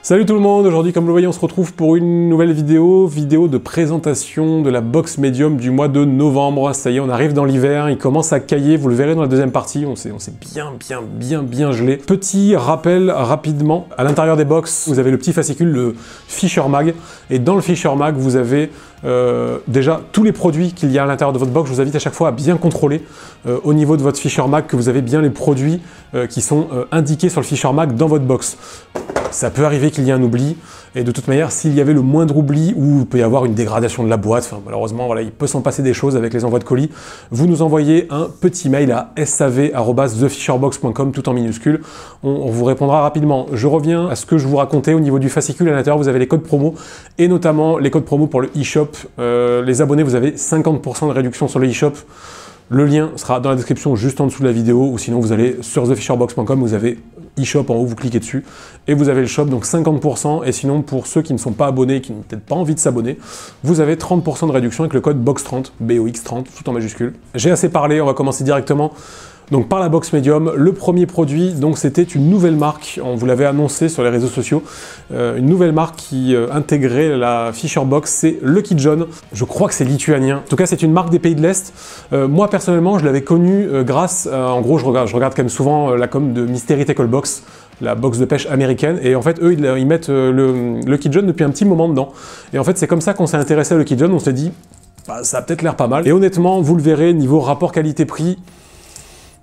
Salut tout le monde, aujourd'hui comme vous le voyez on se retrouve pour une nouvelle vidéo de présentation de la box médium du mois de novembre. Ça y est, on arrive dans l'hiver, il commence à cailler, vous le verrez dans la deuxième partie, on s'est bien gelé. Petit rappel rapidement, à l'intérieur des box, vous avez le petit fascicule, le Fisher Mag, et dans le Fisher Mag, vous avez déjà tous les produits qu'il y a à l'intérieur de votre box. Je vous invite à chaque fois à bien contrôler au niveau de votre Fisher Mag que vous avez bien les produits qui sont indiqués sur le Fisher Mag dans votre box. Ça peut arriver qu'il y ait un oubli, et de toute manière, s'il y avait le moindre oubli, ou il peut y avoir une dégradation de la boîte, enfin, malheureusement, voilà, il peut s'en passer des choses avec les envois de colis, vous nous envoyez un petit mail à sav@thefisherbox.com, tout en minuscule, on vous répondra rapidement. Je reviens à ce que je vous racontais au niveau du fascicule. À l'intérieur, vous avez les codes promo, et notamment les codes promo pour le e-shop. Les abonnés, vous avez 50% de réduction sur le e-shop. Le lien sera dans la description juste en dessous de la vidéo, ou sinon vous allez sur thefisherbox.com, vous avez e-shop en haut, vous cliquez dessus, et vous avez le shop, donc 50%, et sinon pour ceux qui ne sont pas abonnés, qui n'ont peut-être pas envie de s'abonner, vous avez 30% de réduction avec le code BOX30, BOX30, tout en majuscule. J'ai assez parlé, on va commencer directement donc par la box médium. Le premier produit, donc c'était une nouvelle marque, on vous l'avait annoncé sur les réseaux sociaux, une nouvelle marque qui intégrait la Fisher Box, c'est Lucky John. Je crois que c'est lituanien. En tout cas, c'est une marque des pays de l'Est. Moi, personnellement, je l'avais connue grâce, en gros, je regarde quand même souvent la com de Mystery Tackle Box, la box de pêche américaine, et en fait, eux, ils mettent le Lucky John depuis un petit moment dedans. Et en fait, c'est comme ça qu'on s'est intéressé à Lucky John, on s'est dit, bah, ça a peut-être l'air pas mal. Et honnêtement, vous le verrez, niveau rapport qualité-prix,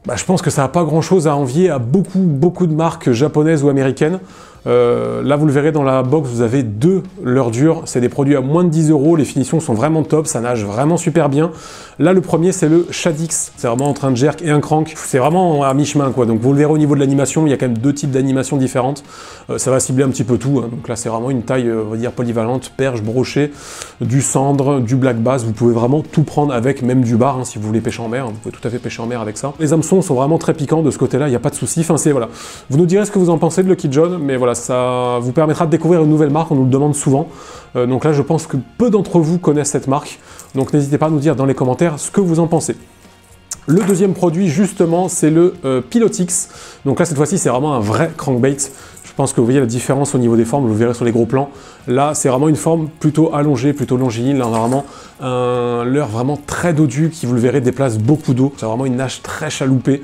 bah, je pense que ça n'a pas grand-chose à envier à beaucoup de marques japonaises ou américaines. Là, vous le verrez dans la box, vous avez deux leurres dures. C'est des produits à moins de 10 €. Les finitions sont vraiment top, ça nage vraiment super bien. Là, le premier, c'est le Shadix. C'est vraiment entre un jerk et un crank. C'est vraiment à mi-chemin, quoi. Donc, vous le verrez au niveau de l'animation, il y a quand même deux types d'animations différentes. Ça va cibler un petit peu tout, hein. Donc là, c'est vraiment une taille, on va dire, polyvalente, perche, brochet, du cendre, du black bass. Vous pouvez vraiment tout prendre avec, même du bar, hein, si vous voulez pêcher en mer. Vous pouvez tout à fait pêcher en mer avec ça. Les hameçons sont vraiment très piquants de ce côté-là, il n'y a pas de souci. Enfin, c'est, voilà. Vous nous direz ce que vous en pensez de Lucky John, mais voilà, ça vous permettra de découvrir une nouvelle marque, on nous le demande souvent. Donc là, je pense que peu d'entre vous connaissent cette marque. Donc n'hésitez pas à nous dire dans les commentaires ce que vous en pensez. Le deuxième produit, justement, c'est le Pilotix. Donc là, cette fois-ci, c'est vraiment un vrai crankbait. Je pense que vous voyez la différence au niveau des formes, vous le verrez sur les gros plans. Là, c'est vraiment une forme plutôt allongée, plutôt longiligne. Là, on a vraiment un leurre vraiment très dodu qui, vous le verrez, déplace beaucoup d'eau. C'est vraiment une nage très chaloupée.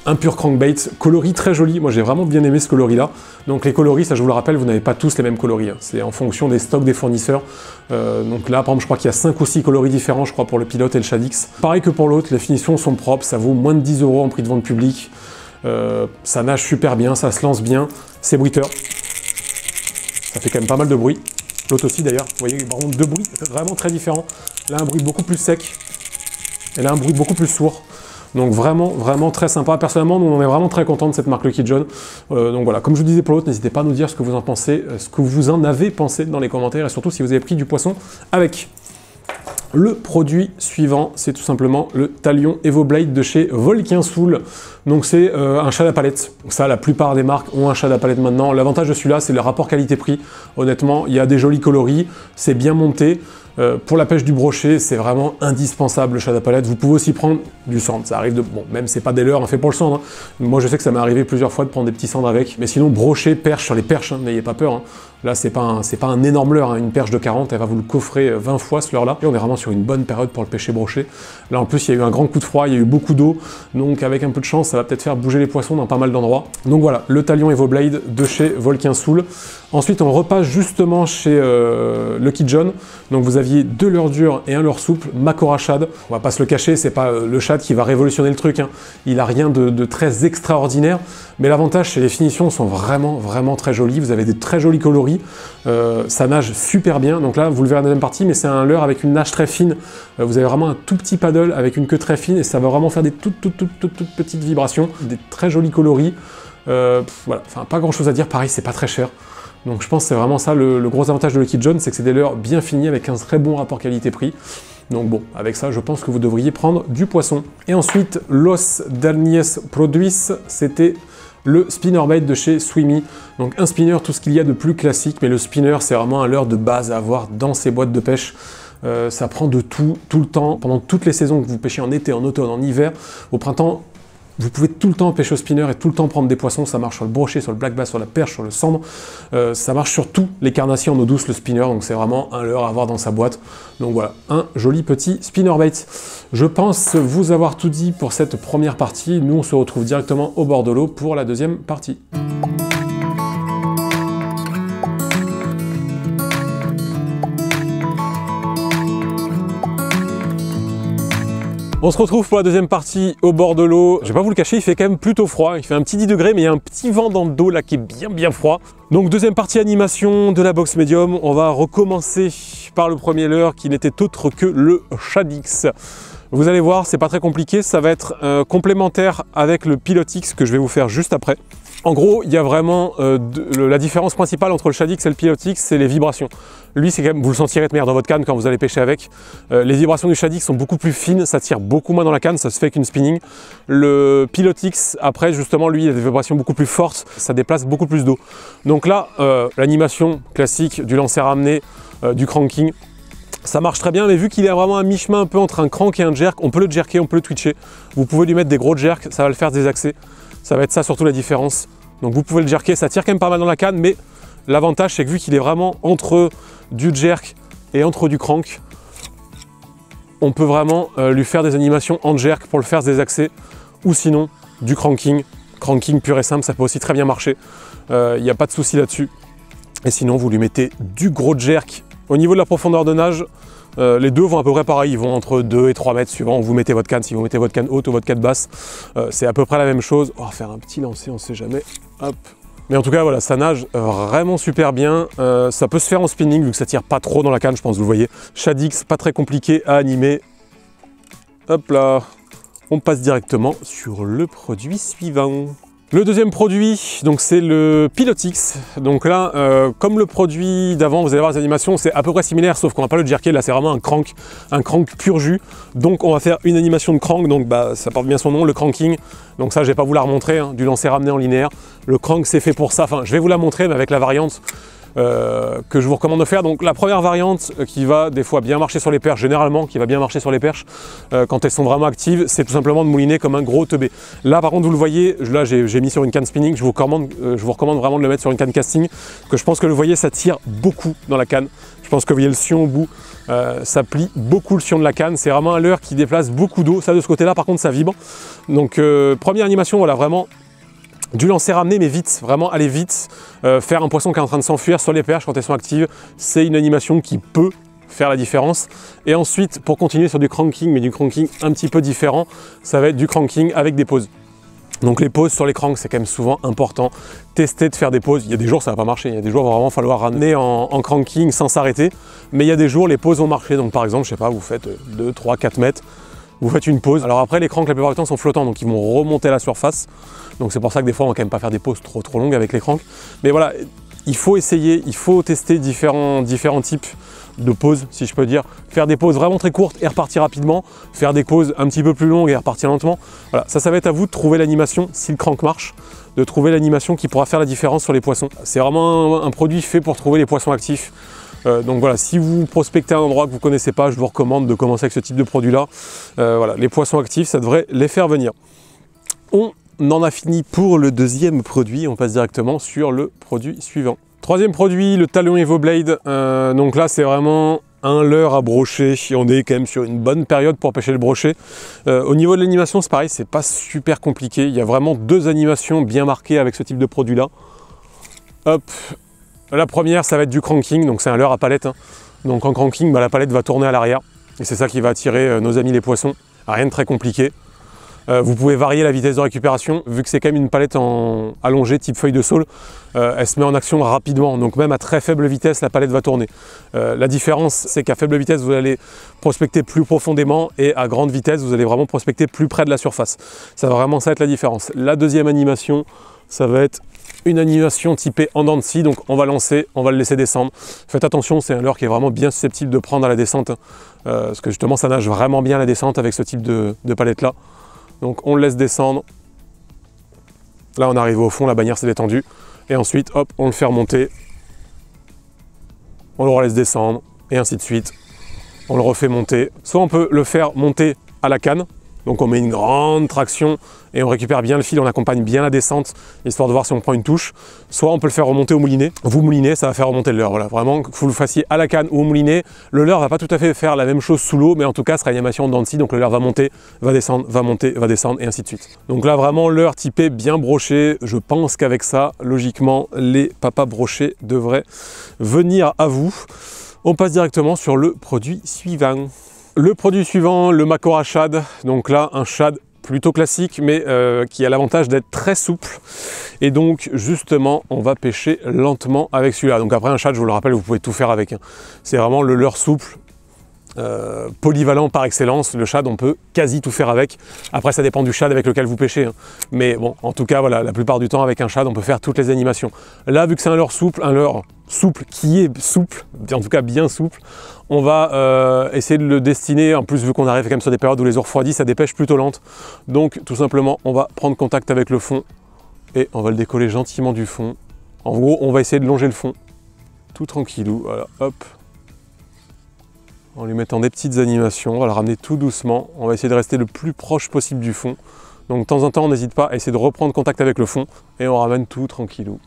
Un pur crankbait, coloris très joli, moi j'ai vraiment bien aimé ce coloris là. Donc les coloris, ça je vous le rappelle, vous n'avez pas tous les mêmes coloris, hein. C'est en fonction des stocks des fournisseurs. Donc là par exemple je crois qu'il y a 5 ou 6 coloris différents, je crois, pour le Pilote et le Shadix. Pareil que pour l'autre, les finitions sont propres, ça vaut moins de 10 € en prix de vente public. Ça nage super bien, ça se lance bien, c'est bruiteur. Ça fait quand même pas mal de bruit. L'autre aussi d'ailleurs, vous voyez vraiment deux bruits vraiment très différents. Là un bruit beaucoup plus sec, et là un bruit beaucoup plus sourd. Donc vraiment très sympa. Personnellement, nous on est vraiment très contents de cette marque Lucky John. Donc voilà, comme je vous disais pour l'autre, n'hésitez pas à nous dire ce que vous en pensez, ce que vous en avez pensé dans les commentaires, et surtout si vous avez pris du poisson avec. Le produit suivant, c'est tout simplement le Talion Evoblade de chez Volquin-Soul. Donc c'est un shad à palette. Ça, la plupart des marques ont un shad à palette maintenant. L'avantage de celui-là, c'est le rapport qualité-prix. Honnêtement, il y a des jolis coloris, c'est bien monté. Pour la pêche du brochet, c'est vraiment indispensable le shad à palette. Vous pouvez aussi prendre du cendre. Ça arrive de... Bon, même c'est pas des leurres fait pour le cendre, hein. Moi, je sais que ça m'est arrivé plusieurs fois de prendre des petits cendres avec. Mais sinon, brochet, perche sur les perches, hein, n'ayez pas peur, hein. Là, c'est pas un énorme leurre, hein. Une perche de 40, elle va vous le coffrer 20 fois ce leurre-là. Et on est vraiment sur une bonne période pour le pêcher brochet. Là, en plus, il y a eu un grand coup de froid, il y a eu beaucoup d'eau. Donc, avec un peu de chance, ça va peut-être faire bouger les poissons dans pas mal d'endroits. Donc voilà, le Talion Evoblade de chez Volquin-Soul. Ensuite, on repasse justement chez Lucky John. Donc, vous aviez deux leurres durs et un leurre souple, Makora Shad. On va pas se le cacher, c'est pas le shad qui va révolutionner le truc, hein. Il a rien de très extraordinaire. Mais l'avantage, c'est que les finitions sont vraiment très jolies. Vous avez des très jolis coloris. Ça nage super bien. Donc là, vous le verrez dans la deuxième partie, mais c'est un leurre avec une nage très fine. Vous avez vraiment un tout petit paddle avec une queue très fine, et ça va vraiment faire des toutes petites vibrations. Des très jolis coloris. Voilà, enfin, pas grand chose à dire. Pareil, c'est pas très cher. Donc je pense que c'est vraiment ça le gros avantage de Lucky John, c'est que c'est des leurres bien finis avec un très bon rapport qualité-prix. Donc bon, avec ça, je pense que vous devriez prendre du poisson. Et ensuite, Los Derniers Produits, c'était le spinnerbait de chez Swimmy. Donc un spinner, tout ce qu'il y a de plus classique, mais le spinner, c'est vraiment un leurre de base à avoir dans ces boîtes de pêche. Ça prend de tout le temps, pendant toutes les saisons que vous pêchez en été, en automne, en hiver. Au printemps, Vous pouvez tout le temps pêcher au spinner et tout le temps prendre des poissons, ça marche sur le brochet, sur le black bass, sur la perche, sur le cendre, ça marche sur tout, les carnassiers en eau douce, le spinner, donc c'est vraiment un leurre à avoir dans sa boîte. Donc voilà, un joli petit spinnerbait. Je pense vous avoir tout dit pour cette première partie, nous on se retrouve directement au bord de l'eau pour la deuxième partie. On se retrouve pour la deuxième partie au bord de l'eau. Je vais pas vous le cacher, il fait quand même plutôt froid. Il fait un petit 10 degrés, mais il y a un petit vent dans le dos là qui est bien froid. Donc deuxième partie animation de la box médium. On va recommencer par le premier leurre qui n'était autre que le Shad-X. Vous allez voir, c'est pas très compliqué. Ça va être complémentaire avec le Pilot-X que je vais vous faire juste après. En gros, il y a vraiment la différence principale entre le Shad-X et le Pilot-X, c'est les vibrations. Lui, c'est quand même, vous le sentirez de manière dans votre canne quand vous allez pêcher avec. Les vibrations du Shad-X sont beaucoup plus fines, ça tire beaucoup moins dans la canne, ça se fait qu'une spinning. Le Pilot-X, après, justement, lui, il a des vibrations beaucoup plus fortes, ça déplace beaucoup plus d'eau. Donc là, l'animation classique du lancer ramené, du cranking, ça marche très bien, mais vu qu'il est vraiment à mi-chemin un peu entre un crank et un jerk, on peut le jerker, on peut le twitcher. Vous pouvez lui mettre des gros jerks, ça va le faire désaxer. Ça va être ça surtout la différence. Donc vous pouvez le jerker, ça tire quand même pas mal dans la canne, mais l'avantage c'est que vu qu'il est vraiment entre du jerk et entre du crank, on peut vraiment lui faire des animations en jerk pour le faire se désaxer, ou sinon du cranking pur et simple, ça peut aussi très bien marcher. Il n'y a pas de souci là-dessus. Et sinon vous lui mettez du gros jerk. Au niveau de la profondeur de nage, les deux vont à peu près pareil, ils vont entre 2 et 3 mètres suivant où vous mettez votre canne. Si vous mettez votre canne haute ou votre canne basse, c'est à peu près la même chose. On va faire un petit lancer, on ne sait jamais. Hop. Mais en tout cas, voilà, ça nage vraiment super bien. Ça peut se faire en spinning vu que ça tire pas trop dans la canne, je pense, vous le voyez. Shad-X, pas très compliqué à animer. Hop là, on passe directement sur le produit suivant. Le deuxième produit, donc c'est le Pilot-X. Donc là, comme le produit d'avant, vous allez voir les animations, c'est à peu près similaire, sauf qu'on va pas le jerker. Là, c'est vraiment un crank pur jus. Donc on va faire une animation de crank, donc bah, ça porte bien son nom, le cranking. Donc ça, je vais pas vous la remontrer, hein, du lancer ramené en linéaire. Le crank, c'est fait pour ça. Enfin, je vais vous la montrer, mais avec la variante que je vous recommande de faire. Donc la première variante qui va des fois bien marcher sur les perches, généralement qui va bien marcher sur les perches quand elles sont vraiment actives, c'est tout simplement de mouliner comme un gros teubé. Là par contre vous le voyez, là j'ai mis sur une canne spinning, je vous recommande vraiment de le mettre sur une canne casting, que je pense que vous voyez ça tire beaucoup dans la canne. Je pense que vous voyez le sion au bout, ça plie beaucoup le sion de la canne, c'est vraiment un leurre qui déplace beaucoup d'eau. Ça de ce côté là par contre ça vibre. Donc première animation, voilà, vraiment du lancer ramené mais vite, vraiment aller vite, faire un poisson qui est en train de s'enfuir sur les perches quand elles sont actives, c'est une animation qui peut faire la différence. Et ensuite, pour continuer sur du cranking, mais du cranking un petit peu différent, ça va être du cranking avec des pauses. Donc les pauses sur les cranks, c'est quand même souvent important. Tester de faire des pauses. Il y a des jours ça va pas marcher, il y a des jours il va vraiment falloir ramener en cranking sans s'arrêter. Mais il y a des jours les pauses vont marcher. Donc par exemple, je sais pas, vous faites 2, 3, 4 mètres, vous faites une pause. Alors après les cranks la plupart du temps sont flottants, donc ils vont remonter à la surface. Donc c'est pour ça que des fois on va quand même pas faire des pauses trop longues avec les cranks. Mais voilà, il faut essayer, il faut tester différents types de pauses, si je peux dire. Faire des pauses vraiment très courtes et repartir rapidement. Faire des pauses un petit peu plus longues et repartir lentement. Voilà, ça va être à vous de trouver l'animation, si le crank marche, de trouver l'animation qui pourra faire la différence sur les poissons. C'est vraiment un produit fait pour trouver les poissons actifs. Donc voilà, si vous prospectez un endroit que vous ne connaissez pas, je vous recommande de commencer avec ce type de produit-là. Voilà, les poissons actifs, ça devrait les faire venir. On en a fini pour le deuxième produit, on passe directement sur le produit suivant. Troisième produit, le Talon EvoBlade. Donc là, c'est vraiment un leurre à brocher. On est quand même sur une bonne période pour pêcher le brochet. Au niveau de l'animation, c'est pareil, c'est pas super compliqué. Il y a vraiment deux animations bien marquées avec ce type de produit-là. Hop. La première, ça va être du cranking, donc c'est un leurre à palette. Hein. Donc en cranking, bah, la palette va tourner à l'arrière. Et c'est ça qui va attirer nos amis les poissons. Rien de très compliqué. Vous pouvez varier la vitesse de récupération, vu que c'est quand même une palette allongée type feuille de saule, elle se met en action rapidement, donc même à très faible vitesse, la palette va tourner. La différence, c'est qu'à faible vitesse, vous allez prospecter plus profondément et à grande vitesse, vous allez vraiment prospecter plus près de la surface. Ça va vraiment être la différence. La deuxième animation, ça va être une animation typée en dents de scie, donc on va lancer, on va le laisser descendre. Faites attention, c'est un leurre qui est vraiment bien susceptible de prendre à la descente, parce que justement ça nage vraiment bien la descente avec ce type de palette là. Donc on le laisse descendre. Là on arrive au fond, la bannière s'est détendue. Et ensuite, hop, on le fait remonter. On le relaisse descendre. Et ainsi de suite. On le refait monter. Soit on peut le faire monter à la canne. Donc on met une grande traction et on récupère bien le fil, on accompagne bien la descente, histoire de voir si on prend une touche. Soit on peut le faire remonter au moulinet. Vous moulinez, ça va faire remonter le leurre. Voilà, vraiment, que vous le fassiez à la canne ou au moulinet, le leurre va pas tout à fait faire la même chose sous l'eau, mais en tout cas, ce sera une animation en dents de scie, donc le leurre va monter, va descendre, va monter, va descendre, et ainsi de suite. Donc là, vraiment, leurre typé bien broché. Je pense qu'avec ça, logiquement, les papas brochés devraient venir à vous. On passe directement sur le produit suivant. Le produit suivant, le Macora Shad. Donc là, un shad plutôt classique, mais qui a l'avantage d'être très souple. Et donc, justement, on va pêcher lentement avec celui-là. Donc après, un shad, je vous le rappelle, vous pouvez tout faire avec. C'est vraiment le leurre souple, polyvalent par excellence. Le shad, on peut quasi tout faire avec. Après, ça dépend du shad avec lequel vous pêchez. Mais bon, en tout cas, voilà, la plupart du temps, avec un shad, on peut faire toutes les animations. Là, vu que c'est un leurre souple qui est souple, en tout cas bien souple, on va essayer de le destiner. En plus, vu qu'on arrive quand même sur des périodes où les eaux refroidissent, ça dépêche plutôt lente. Donc, tout simplement, on va prendre contact avec le fond et on va le décoller gentiment du fond. En gros, on va essayer de longer le fond, tout tranquillou. Voilà, hop. En lui mettant des petites animations, on va le ramener tout doucement. On va essayer de rester le plus proche possible du fond. Donc, de temps en temps, on n'hésite pas à essayer de reprendre contact avec le fond et on ramène tout tranquillou.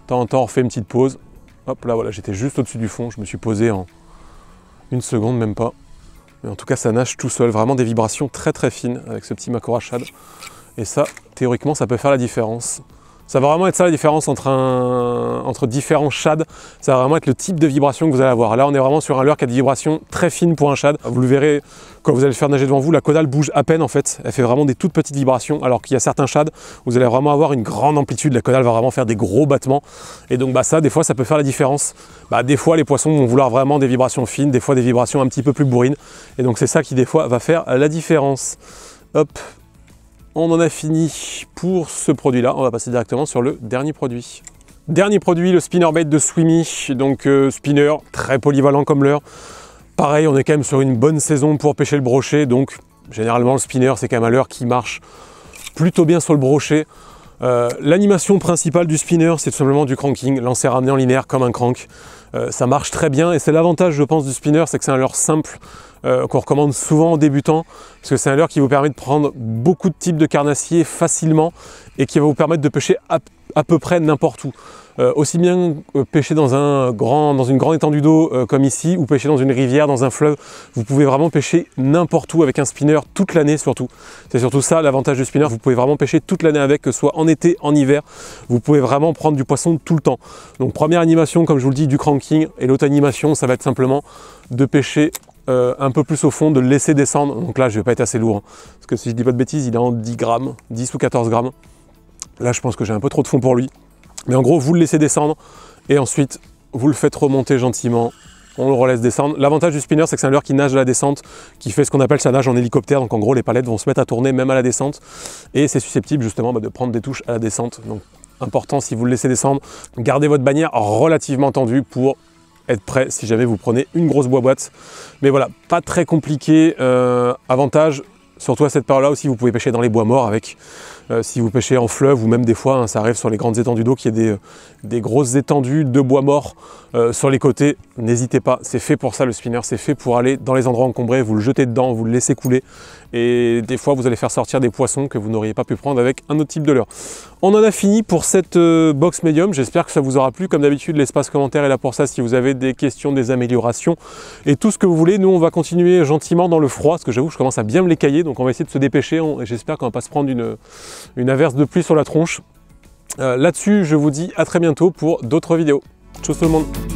De temps en temps, on refait une petite pause. Hop, là, voilà, j'étais juste au-dessus du fond. Je me suis posé en une seconde, même pas. Mais en tout cas, ça nage tout seul. Vraiment des vibrations très très fines avec ce petit Macora Shad. Et ça, théoriquement, ça peut faire la différence. Ça va vraiment être ça la différence entre différents shads. Ça va vraiment être le type de vibration que vous allez avoir. Là, on est vraiment sur un leurre qui a des vibrations très fines pour un shad. Vous le verrez quand vous allez le faire nager devant vous, la caudale bouge à peine en fait. Elle fait vraiment des toutes petites vibrations, alors qu'il y a certains shads où vous allez vraiment avoir une grande amplitude. La caudale va vraiment faire des gros battements. Et donc ça, des fois, ça peut faire la différence. Des fois, les poissons vont vouloir vraiment des vibrations fines, des fois des vibrations un petit peu plus bourrines. Et donc c'est ça qui, des fois, va faire la différence. Hop. On en a fini pour ce produit-là. On va passer directement sur le dernier produit. Dernier produit, le spinnerbait de Swimi. Donc spinner, très polyvalent comme leurre. Pareil, on est quand même sur une bonne saison pour pêcher le brochet. Donc généralement, le spinner, c'est quand même un leurre qui marche plutôt bien sur le brochet. L'animation principale du spinner, c'est tout simplement du cranking, lancer ramené en linéaire comme un crank. Ça marche très bien et c'est l'avantage, je pense, du spinner, c'est que c'est un leurre simple qu'on recommande souvent aux débutants, parce que c'est un leurre qui vous permet de prendre beaucoup de types de carnassiers facilement et qui va vous permettre de pêcher à peu près n'importe où. Aussi bien pêcher dans une grande étendue d'eau comme ici, ou pêcher dans une rivière, dans un fleuve. Vous pouvez vraiment pêcher n'importe où avec un spinner toute l'année surtout. C'est surtout ça l'avantage du spinner, vous pouvez vraiment pêcher toute l'année avec, que ce soit en été, en hiver. Vous pouvez vraiment prendre du poisson tout le temps. Donc première animation, comme je vous le dis, du cranking, et l'autre animation, ça va être simplement de pêcher un peu plus au fond, de le laisser descendre. Donc là, je ne vais pas être assez lourd, parce que si je dis pas de bêtises, il est en 10 grammes, 10 ou 14 grammes. Là, je pense que j'ai un peu trop de fond pour lui. Mais en gros, vous le laissez descendre et ensuite, vous le faites remonter gentiment. On le relaisse descendre. L'avantage du spinner, c'est que c'est un leurre qui nage à la descente, qui fait ce qu'on appelle sa nage en hélicoptère. Donc en gros, les palettes vont se mettre à tourner même à la descente. Et c'est susceptible justement de prendre des touches à la descente. Donc important, si vous le laissez descendre, gardez votre bannière relativement tendue pour être prêt si jamais vous prenez une grosse boîte. Mais voilà, pas très compliqué. Avantage, surtout à cette période-là aussi, vous pouvez pêcher dans les bois morts avec. Si vous pêchez en fleuve ou même des fois, ça arrive sur les grandes étendues d'eau qu'il y ait des grosses étendues de bois morts sur les côtés, n'hésitez pas, c'est fait pour ça le spinner, c'est fait pour aller dans les endroits encombrés, vous le jetez dedans, vous le laissez couler et des fois vous allez faire sortir des poissons que vous n'auriez pas pu prendre avec un autre type de leurre. On en a fini pour cette box médium, j'espère que ça vous aura plu. Comme d'habitude, l'espace commentaire est là pour ça si vous avez des questions, des améliorations et tout ce que vous voulez. Nous on va continuer gentiment dans le froid parce que j'avoue que je commence à bien me l'écailler, donc on va essayer de se dépêcher et j'espère qu'on va pas se prendre une averse de pluie sur la tronche. Là-dessus, je vous dis à très bientôt pour d'autres vidéos. Ciao tout le monde!